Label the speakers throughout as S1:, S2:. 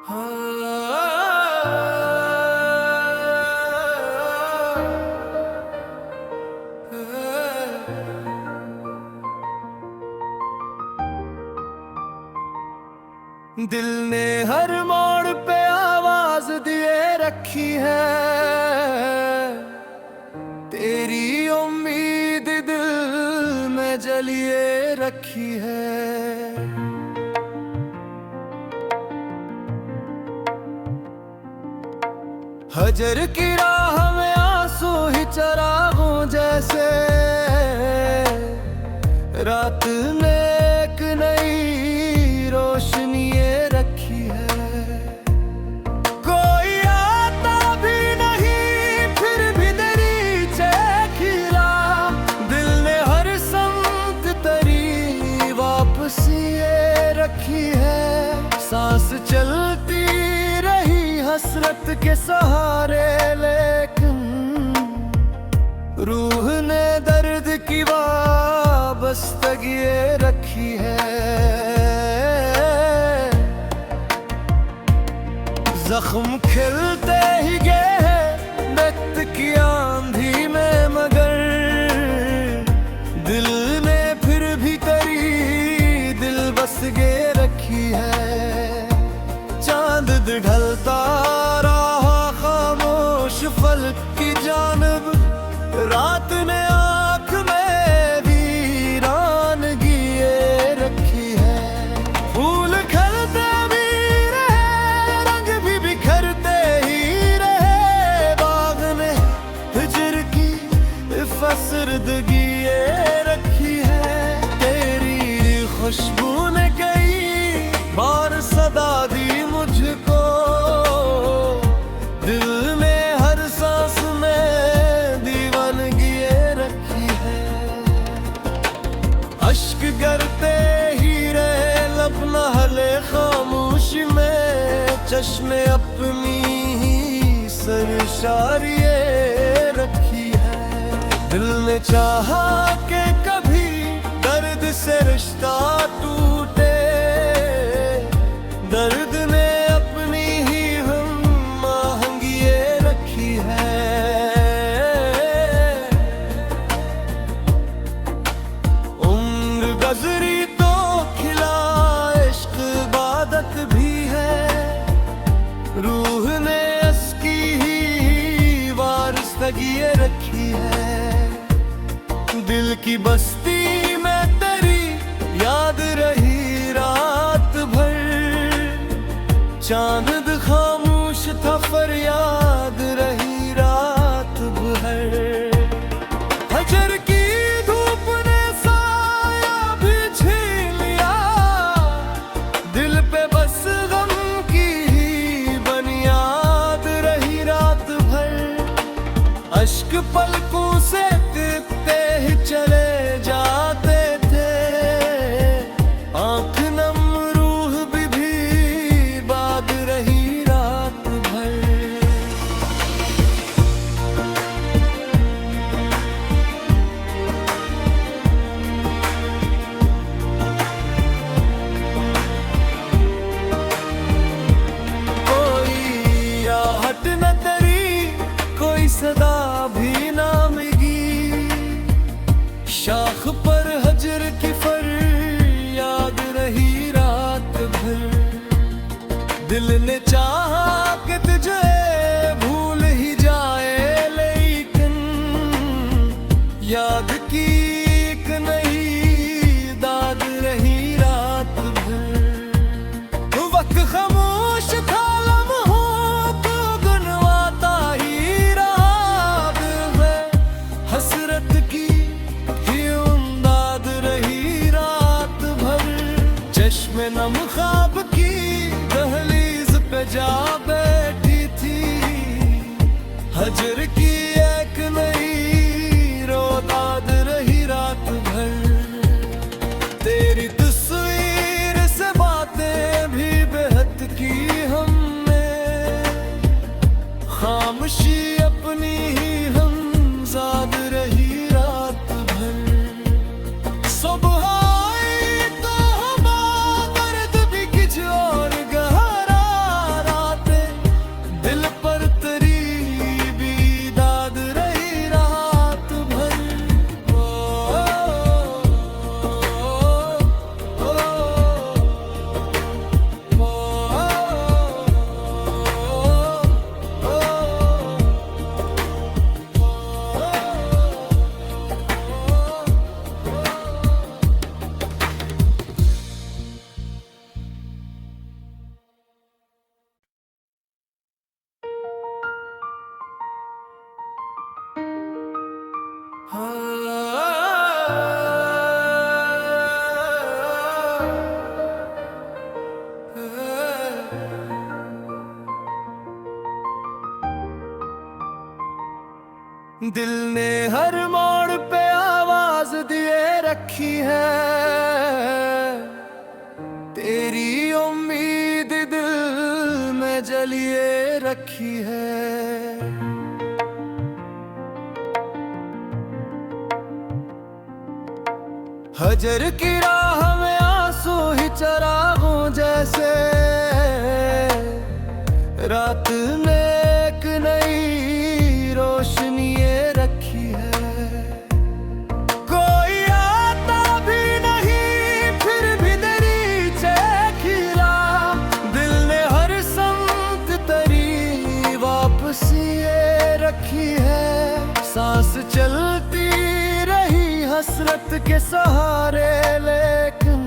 S1: दिल ने हर मोड़ पे आवाज दिए रखी है, तेरी उम्मीद दिल में जलिए रखी है। हजर की राह में आंसू ही चरागों जैसे, रात ने एक नई रोशनी रखी है। कोई आता भी नहीं फिर भी दरीचे खिला, दिल ने हर संग तरी वापसी ये रखी है। सांस चलती रही हसरत के सहारे, लेकिन रूह ने दर्द की वाबस्तगी ये रखी है। जख्म खिलते ही गए वक्त की आंधी में, मगर दिल ने फिर भी तेरी दिल बस गे रखी है। चांद ढलता रहा खामोश फलक की जानब, रात ने आँख में वीरानगी ये रखी है। फूल खिलते भी रहे, रंग भी बिखरते ही रहे, बाग ने हिजर की फसरदगी ये रखी है। तेरी खुशबू ने कई बार सदा दी मुझको, दिल ने हर सांस में दीवानगी ये रखी है। अश्क गिरते ही रहे लब न हले खामोशी में, चश्मे अपनी ही सरशारी ये रखी है। दिल ने चाहा कि कभी दर्द से रिश्ता टूटे, दर्द ने अपनी ही हम आहंगी ये रखी है। उम्र गुज़री तो खिला इश्क इबादत भी है, रूह ने इसकी ही वारिस्तगी ये रखी है। दिल की बस्ती में तेरी याद रही रात भर, चांद खामोश था फरियाद रही रात भर। हजर की धूप ने साया भी छीन लिया, दिल पे बस गम की ही बुनियाद रही रात भर। अश्क पलकों से दिखते ही चले जाते थे, आँख नम रूह भी बाग रही रात भर। कोई आहट न तेरी, कोई सदा भी ना मिली, शाख पर हजर की फरियाद रही रात भर। दिल ने चाहा कि तुझे भूल ही जाए, लेकिन याद की एक नई दाद रही रात भर। वक्त खामोश था लम्हों को गुनवाता ही रहा, दिल में हसरत की ही उम्दाद रही रात भर। चश्मे नम ख्वाब की दहलीज पे जा बैठी थी, हजर की एक नई रोदाद रही रात भर। तेरी तस्वीर से बातें भी बेहद की हमने, खामोशी अपनी ही हमजाद रही रात भर। सुबह आई तो हवा दर्द भी कुछ और गहरा दिल ने हर मोड़ पे आवाज दिए रखी है, तेरी उम्मीद दिल में जलिए रखी है। हजर की राह में आंसू ही चरागों जैसे, रात ने एक नई रोशनी ये रखी है। कोई आता भी नहीं फिर भी दरीचे खिला, दिल ने हर संत तरी वापसी ये रखी है। सांस चलती रही हसरत के सहारे, लेकिन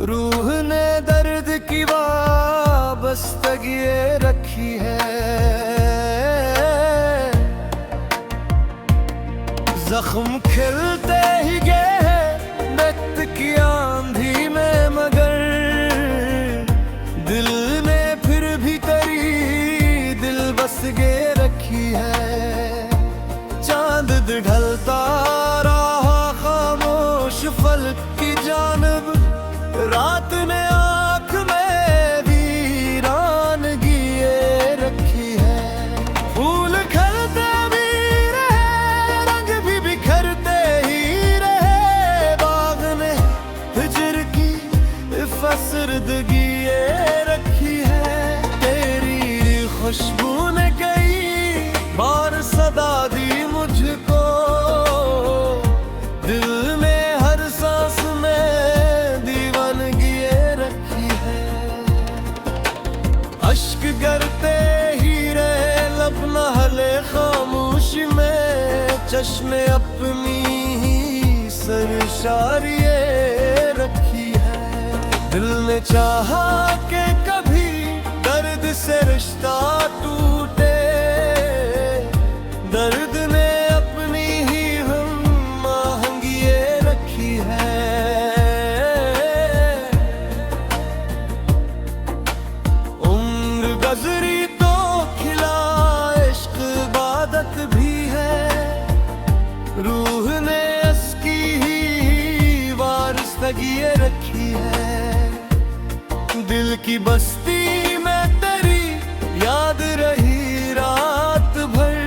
S1: रूह ने दर्द की वाबस्तगी ये रखी है। जख्म खिलते ही गए वक्त की आंधी में, मगर दिल ने फिर भी तेरी दिल बस गे रखी है। चांद ढलता रहा खामोश फलक की जानब, रात ने आँख में वीरानगी ये रखी है। फूल खिलते भी रहे, रंग भी बिखरते ही रहे, बाग ने हिजर की फसरदगी ये रखी है। तेरी खुशबू ने कई बार सदा दी मुझको, दिल ने हर सांस में दीवानगी ये रखी है। अश्क गिरते ही रहे लब न हिले खामोशी में, चश्मे अपनी ही सरशारी ये रखी है। दिल ने चाहा कि कभी दर्द से रिश्ता टूटे, दर्द ने अपनी ही हम आहंगी ये रखी है। उम्र गुज़री तो खिला इश्क इबादत भी है, रूह ने इसकी ही वारिसगी ये रखी है। दिल की बस्ती में तेरी याद रही रात भर,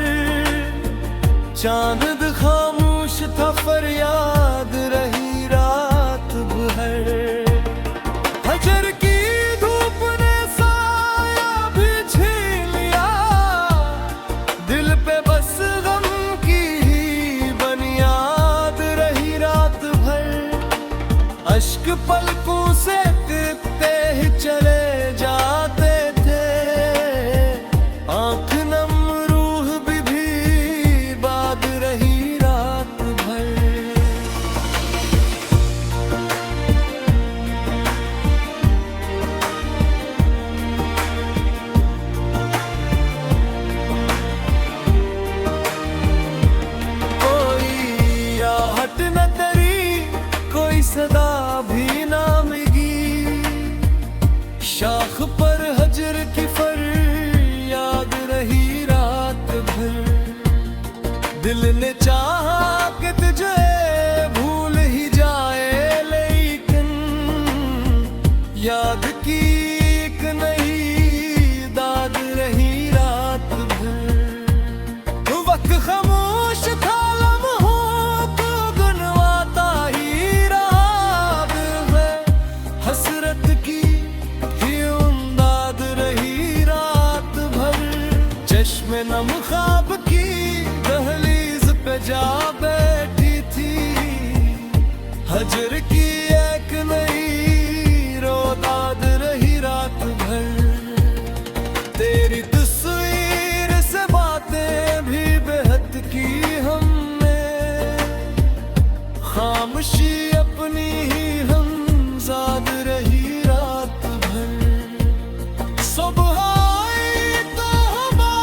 S1: चांद खामोश था फरियाद रही रात भर। हजर की धूप ने साया भी छीन लिया, दिल पे बस गम की ही बुनियाद रही रात भर। अश्क पलकों से गिरते ही चले जाते थे, आँख नम रूह भी बात रही रात भर। कोई आहट न तेरी, कोई सदा भी ना मिली, शाख पर हजर की फरियाद रही रात भर। दिल ने चाहा कि तुझे भूल ही जाए, लेकिन याद की एक नई दाद रही रात भर। वक्त खामोश था लम्हों को गुनवाता ही रहा, दिल में हसरत की ही उम्दाद रही रात भर। चश्मे नम ख्वाब की दहलीज पे जा बैठी थी, हजर की एक नई रोदाद रही रात भर। तेरी तस्वीर से बातें भी बेहद की हमने, खामोशी अपनी ही हमजाद रही रात भर। सुबह आई तो हवा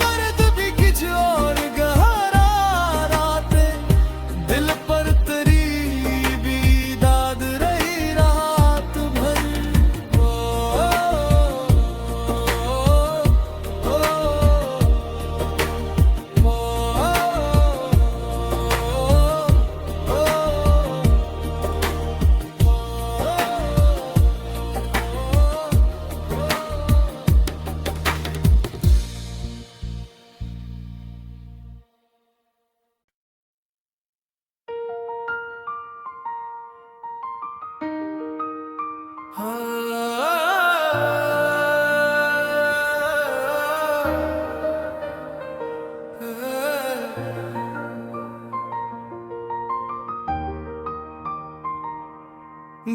S1: दर्द भी कुछ और गहरा, रातें दिल पर तेरी भी दाद रही रात भर। ओ, ओ, ओ, ओ,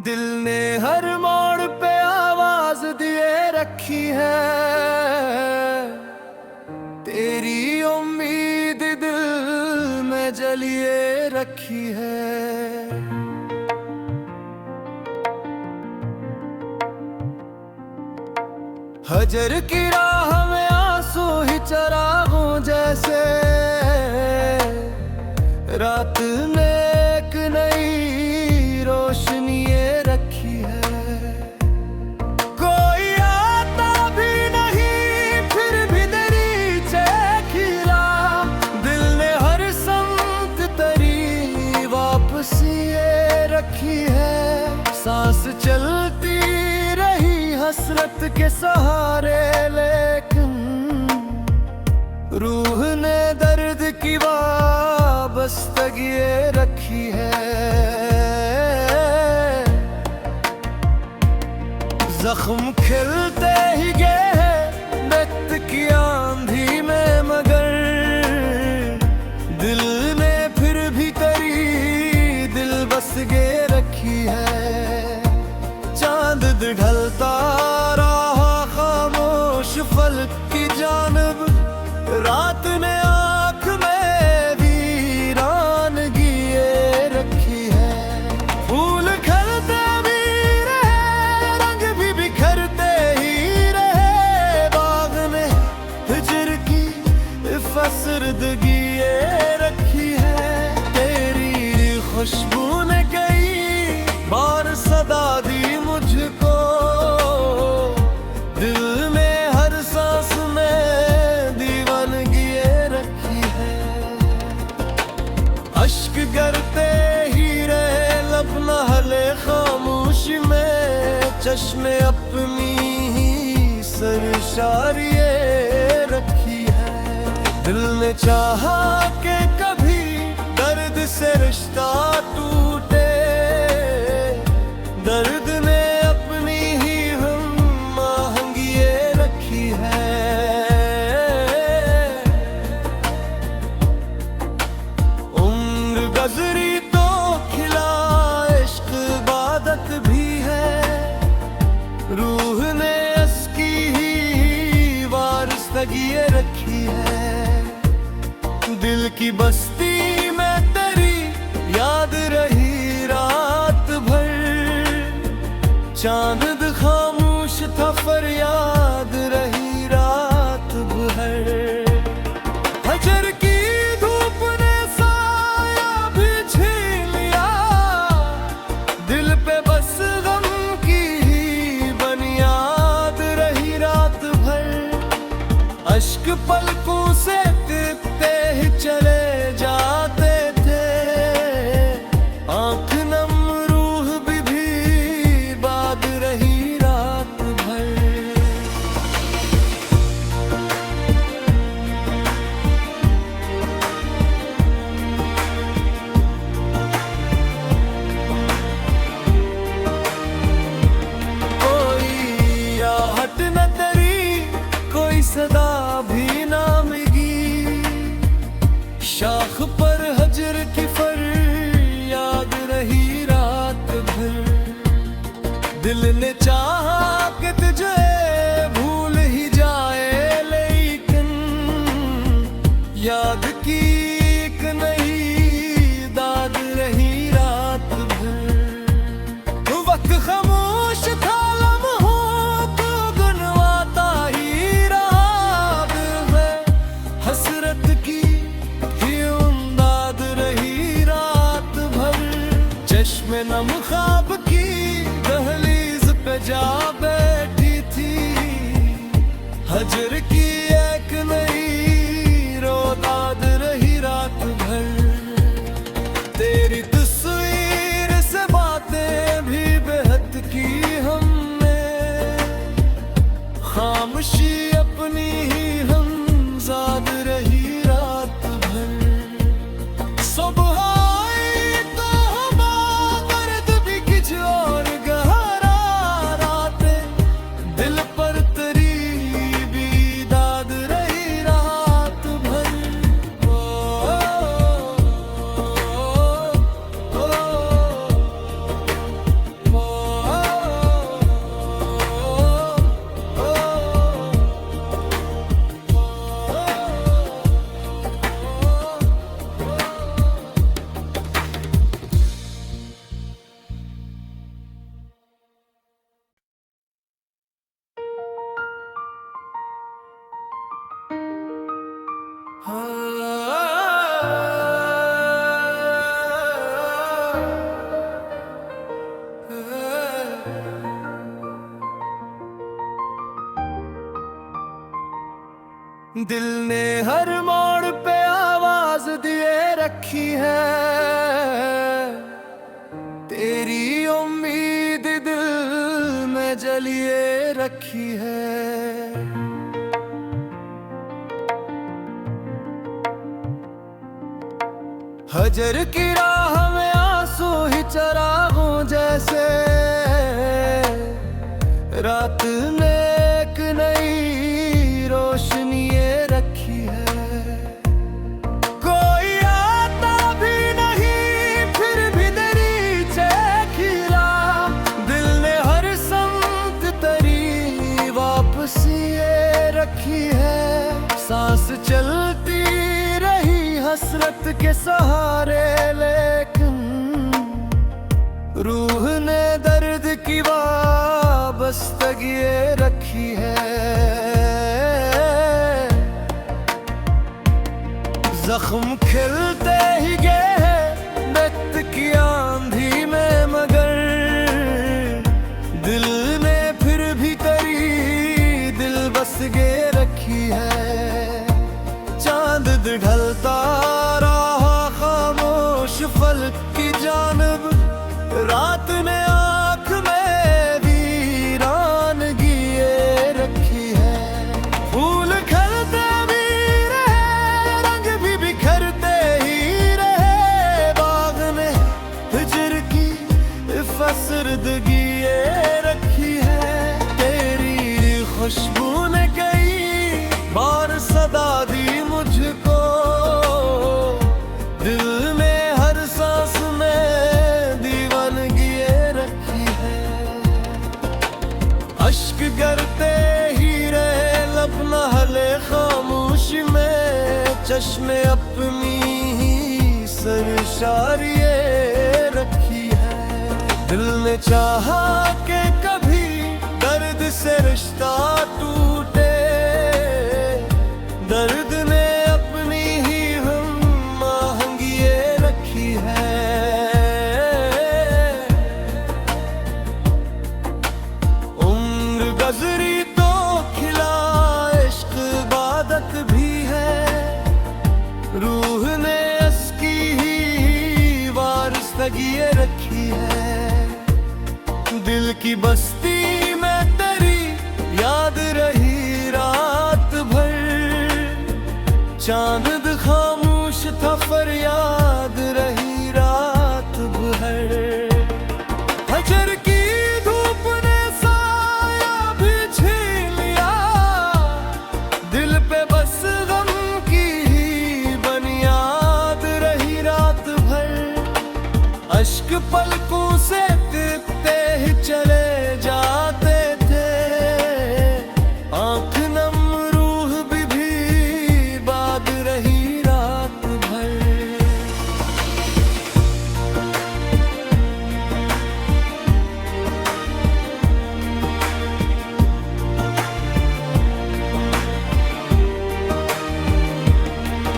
S1: दिल ने हर मोड़ पे आवाज दिए रखी है, तेरी उम्मीद दिल में जलिए रखी है। हजर की राह में आंसू ही चरागों जैसे, रात ने एक नई रोशनी रखी है। कोई आता भी नहीं फिर भी तेरी चेखिला, दिल ने हर संत तेरी वापसी ये रखी है। सांस चलती रही हसरत के सहारे, लेकिन रूह ने दर्द की वाबस्तगी ये रखी है। जख्म खिलते ही गए वक्त की आंधी में, मगर दिल ने फिर भी तेरी दिल बस गे रखी है। चांद ढलता रहा खामोश फलक की जानब, रात ने आँख में वीरानगी ये रखी है। फूल खिलते भी रहे, रंग भी बिखरते ही रहे, बाग ने हिजर की फसरदगी ये रखी है। तेरी खुशबू ने कई बार सदा दी मुझको, दिल में हर सांस में दीवानगी ये रखी है। अश्क गिरते ही रहे लब न हले खामोशी में, चश्मे अपनी ही सरशारी ये रखी है। दिल ने चाहा कि कभी दर्द से रिश्ता टूटे, दर्द ने अपनी ही हम आहंगी ये रखी है। उम्र गुज़री तो खिला इश्क इबादत भी है, रूह ने उसकी ही वारिसगी ये रखी है। दिल की बस्ती में तेरी याद रही रात भर, चांद खामोश था फरियाद रही रात भर। हजर की धूप ने साया भी छीन लिया, दिल पे बस गम की ही बुनियाद रही रात भर। अश्क पलकों से गिरते ही चले जाते थे, आँख नम रूह भी बात रही रात भर। कोई आहट न तेरी, कोई सदा भी ना मिली, शाख पर हजर की फरियाद रही रात भर। दिल ने चाहा कि तुझे भूल ही जाए, लेकिन याद की एक नई दाद रही रात भर। वक्त खामोश था लम्हों को गुनवाता ही रहा, दिल में हसरत की ही उम्दाद रही रात भर। चश्मे नम ख्वाब की दहलीज पे जा बैठी थी, हजर की एक नई रोदाद रही रात भर। तेरी तस्वीर से बातें भी बेहद की हमने, खामोशी अपनी ही हमजाद रही रात भर। सुबह आई तो हवा दर्द भी कुछ और गहरा दिल ने हर मोड़ पे आवाज दिए रखी है, तेरी उम्मीद दिल में जलिए रखी है। हजर की राह में आंसू ही चरागों जैसे, रात ने एक नई रोशनी ये रखी है। कोई आता भी नहीं फिर भी दरीचे खिला, दिल ने हर संत तरी वापसी ये रखी है। सांस चलती रही हसरत के सहारे, लेकिन रूह ने दर्द की वाबस्तगी ये रखी है। जख्म खिलते ही गए वक्त की आंधी में, मगर दिल ने फिर भी तेरी दिल बस गे रखी है। चांद ढलता रहा खामोश फलक की जानब, रात ने आँख में वीरानगी ये रखी है। फूल खिलते भी रहे, रंग भी बिखरते ही रहे, बाग ने हिजर की फसरदगी ये रखी है। तेरी खुशबू ने कई बार सदा दी मुझको, दिल में हर सांस में दीवानगी ये रखी है। अश्क गिरते ही रहे लब न हले खामोशी में, चश्मे अपनी ही सरशारी ये रखी है। दिल ने चाहा कि कभी दर्द से रिश्ता टूटे, दर्द ने अपनी ही हम आहंगी ये रखी है। उम्र गुज़री तो खिला इश्क इबादत भी है, रूह ने उसकी ही वारिसगी ये रखी है। दिल की बस्ती में तेरी याद रही रात भर, चांद खामोश था फरियाद रही रात भर। हजर की धूप ने साया भी छीन लिया, दिल पे बस गम की ही बुनियाद रही रात भर। अश्क पलकों से गिरते ही चले जाते थे, आँख नम रूह भी बाग रही रात भर।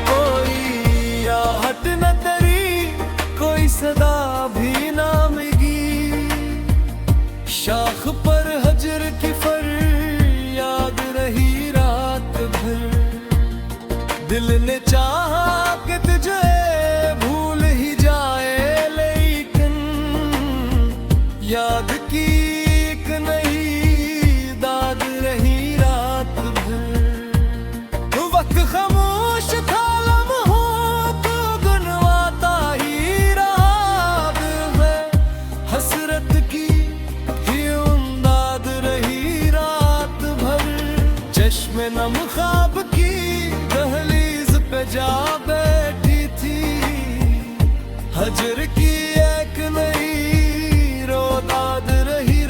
S1: कोई आहट न तेरी, कोई सदा भी ना मिली, शाख पर हजर की फरियाद रही रात भर। दिल ने चाहा कि तुझे भूल ही जाए, लेकिन याद की एक नई दाद रही रात भर। वक्त खामोश था लम्हों को गुनवाता ही रहा, दिल में हसरत की ही उम्दाद रही रात भर। चश्मे नम ख्वाब की दहलीज पे जा बैठी थी, हजर की एक नई रोदाद रही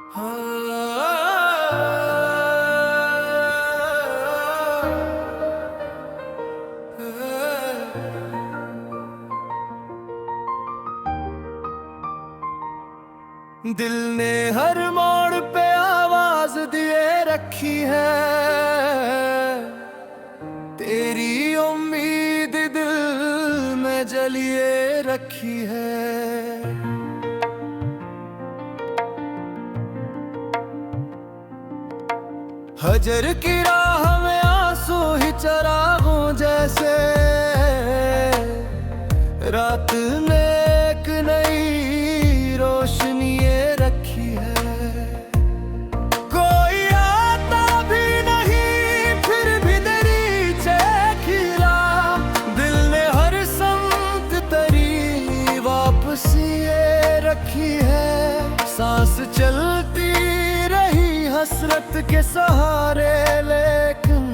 S1: दिल ने हर मोड़ पे आवाज दिए रखी है, तेरी उम्मीद दिल में जलिए रखी है। हजर की राह में आंसू ही चरागों जैसे, रात ने एक नई रोशनी ये रखी है। कोई आता भी नहीं फिर भी दरीचे खिला, दिल ने हर संत तरी वापसी ये रखी है। सांस चलती रही हसरत के सहारे, लेकिन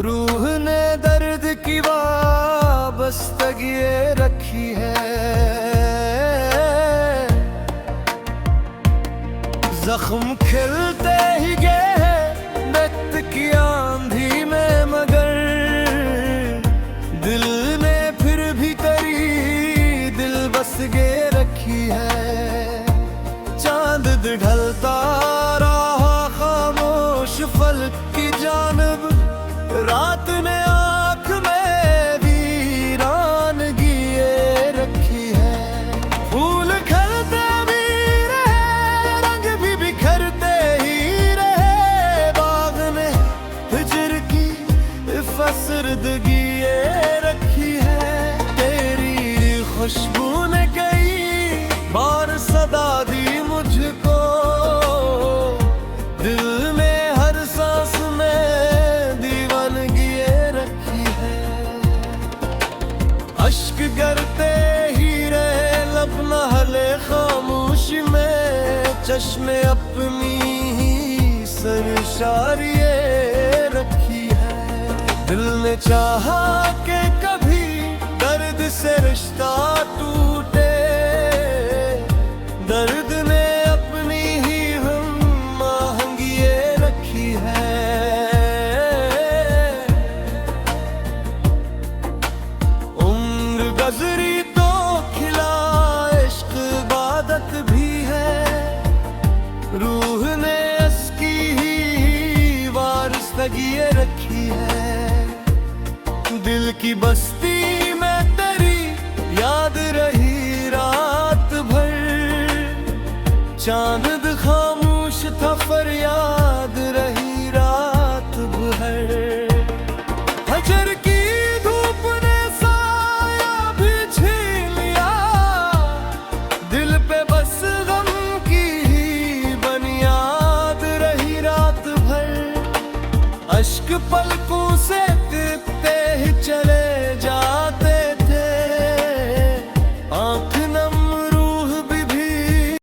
S1: रूह ने दर्द की वाबस्तगी ये रखी है। जख्म खिलते ही गए वक्त की आंधी में, मगर दिल ने फिर भी तेरी दिल बस गे रखी है। चांद ढलता रहा खामोश फलक की जानब, रात ने आँख में वीरानगी ये रखी है। फूल खिलते भी रहे, रंग भी बिखरते ही रहे, बाग ने हिजर की फसरदगी ये रखी है। तेरी खुशबू ने कई बार सदा दी मुझको, दिल में हर सांस में दीवानगी ये रखी है। अश्क गिरते ही रहे लब न हले खामोशी में, चश्मे अपनी ही सरशारी ये रखी है। दिल ने चाहा कि कभी दर्द से रिश्ता टूटे, दर्द ने अपनी ही हम आहंगी ये रखी है। उम्र गुज़री तो खिला इश्क इबादत भी है, रूह ने इसकी ही वारिसगी ये रखी है। दिल की बस्ती में तेरी याद रही रात भर, चांद खामोश था फरियाद रही रात भर। हजर की धूप ने साया भी छीन लिया, दिल पे बस गम की ही बुनियाद रही रात भर। अश्क पलक